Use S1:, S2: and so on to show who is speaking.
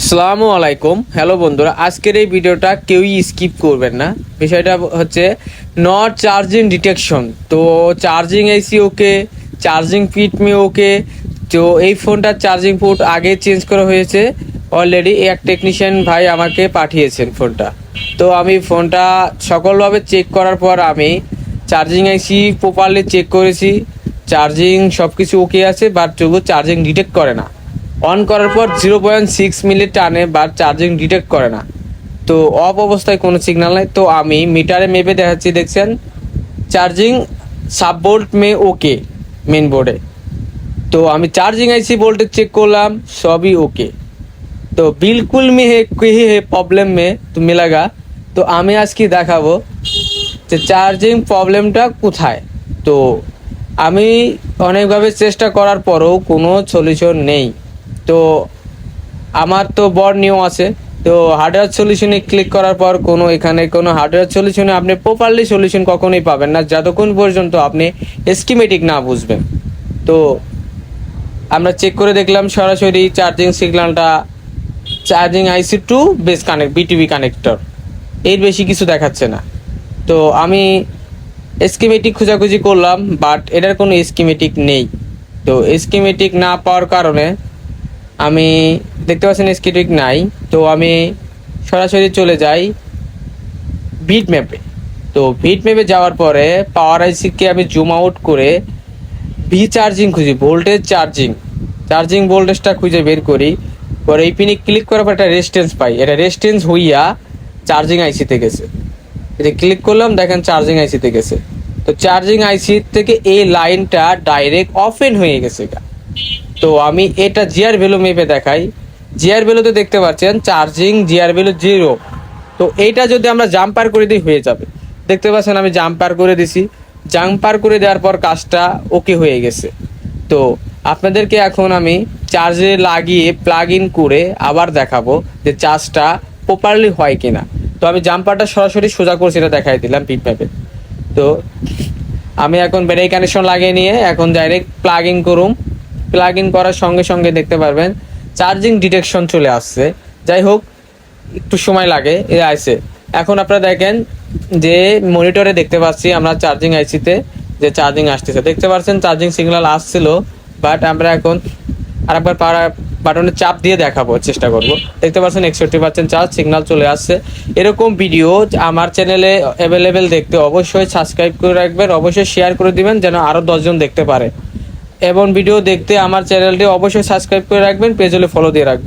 S1: আসসালামু আলাইকুম। হ্যালো বন্ধুরা, আজকের এই ভিডিওটা কেউই স্কিপ করবেন না। বিষয়টা হচ্ছে নট চার্জিং ডিটেকশন। তো চার্জিং আইসি ওকে, চার্জিং পিট মে ওকে। তো এই ফোনটার চার্জিং পোর্ট আগে চেঞ্জ করা হয়েছে অলরেডি। এক টেকনিশিয়ান ভাই আমাকে পাঠিয়েছেন ফোনটা। তো আমি ফোনটা সকলভাবে চেক করার পর আমি চার্জিং আইসি প্রপারলি চেক করেছি। চার্জিং সব কিছু ওকে আছে, বাট তবু চার্জিং ডিটেক্ট করে না। অন করার পর 0.6 মিনিট টানে বা চার্জিং ডিটেক্ট করে না। তো অফ অবস্থায় কোনো সিগন্যাল নাই। তো আমি মিটারে মেপে দেখাচ্ছি, দেখছেন চার্জিং সাব ভোল্ট মে ওকে মেন বোর্ডে। তো আমি চাर्जिंग आईसी वोल्टेज चेक করলাম, সবই ওকে। তো बिल्कुल में है कहीं है प्रॉब्लम में तो मिलेगा। তো আমি আজকে দেখাবো যে চার্জিং প্রবলেমটা কোথায়। তো আমি অনেকভাবে চেষ্টা করার পরেও কোনো সলিউশন নেই। তো আমার তো বড় নিয়ম আছে। তো হার্ডওয়্যার সলিউশনে ক্লিক করার পর এখানে কোনো হার্ডওয়্যার সলিউশনে আপনি প্রপারলি সলিউশন কখনোই পাবেন না যতক্ষণ পর্যন্ত আপনি স্কিমেটিক না বুঝবেন। তো আমরা চেক করে দেখলাম সরাসরি চার্জিং সিগন্যালটা charging IC to base connect BTV connector, এর বেশি কিছু দেখাচ্ছে না। তো আমি স্কিমেটিক খোঁজাখুঁজি করলাম, বাট এটার কোনো স্কিমেটিক নেই। তো স্কিমেটিক না পাওয়ার কারণে আমি দেখতে পাচ্ছেন স্কিমেটিক নাই। তো আমি সরাসরি চলে যাই বিট ম্যাপে। তো বিট ম্যাপে যাওয়ার পরে পাওয়ার আইসিকে আমি জুম আউট করে ভি চার্জিং খুঁজি, ভোল্টেজ চার্জিং ভোল্টেজটা খুঁজে বের করি। পরে এই পিনে ক্লিক করার পর একটা রেজিস্ট্যান্স পাই, এটা রেজিস্ট্যান্স হইয়া চার্জিং আইসিতে গেছে। এটা ক্লিক করলাম, দেখেন চার্জিং আইসিতে গেছে। তো চার্জিং আইসি থেকে এই লাইনটা ডাইরেক্ট অফেন হয়ে গেছে। তো আমি এটা জিআর ভ্যালু মেপে দেখাই। জিআর ভ্যালুতে দেখতে পাচ্ছেন চার্জিং জিআর ভ্যালু 0। তো এইটা যদি আমরা জাম্পার করে দিই হয়ে যাবে। দেখতে পাচ্ছেন আমি জাম্পার করে দিছি। জাম্পার করে দেওয়ার পর কাজটা ওকে হয়ে গেছে। তো আপনাদেরকে এখন আমি চার্জে লাগিয়ে প্লাগ ইন করে আবার দেখাবো যে চার্জটা প্রপারলি হয় কিনা। তো আমি জাম্পারটা সরাসরি সোজা করছি, এটা দেখাই দিলাম বিট ম্যাপে। তো আমি এখন ব্যাটারি কানেকশন লাগিয়ে নিয়ে এখন ডাইরেক্ট প্লাগ ইন করুম। প্লাগ ইন করার সঙ্গে সঙ্গে দেখতে পারবেন চার্জিং ডিটেকশন চলে আসছে। যাই হোক, একটু সময় লাগে, এ আইসে। এখন আপনারা দেখেন যে মনিটরে দেখতে পাচ্ছি আমরা চার্জিং আইসিতে যে চার্জিং আসতেছে, দেখতে পাচ্ছেন চার্জিং সিগন্যাল আসছিল। বাট আমরা এখন আরেকবার বাটনে চাপ দিয়ে দেখাবো চেষ্টা করব। দেখতে পাচ্ছেন 61% চার্জ সিগন্যাল চলে আসছে। এরকম ভিডিও আমার চ্যানেলে অ্যাভেলেবেল দেখতে অবশ্যই সাবস্ক্রাইব করে রাখবেন, অবশ্যই শেয়ার করে দিবেন যেন আরও 10 জন দেখতে পারে। এবং ভিডিও দেখতে আমার চ্যানেলটি অবশ্যই সাবস্ক্রাইব করে রাখবেন, পেজ হলে ফলো দিয়ে রাখবেন।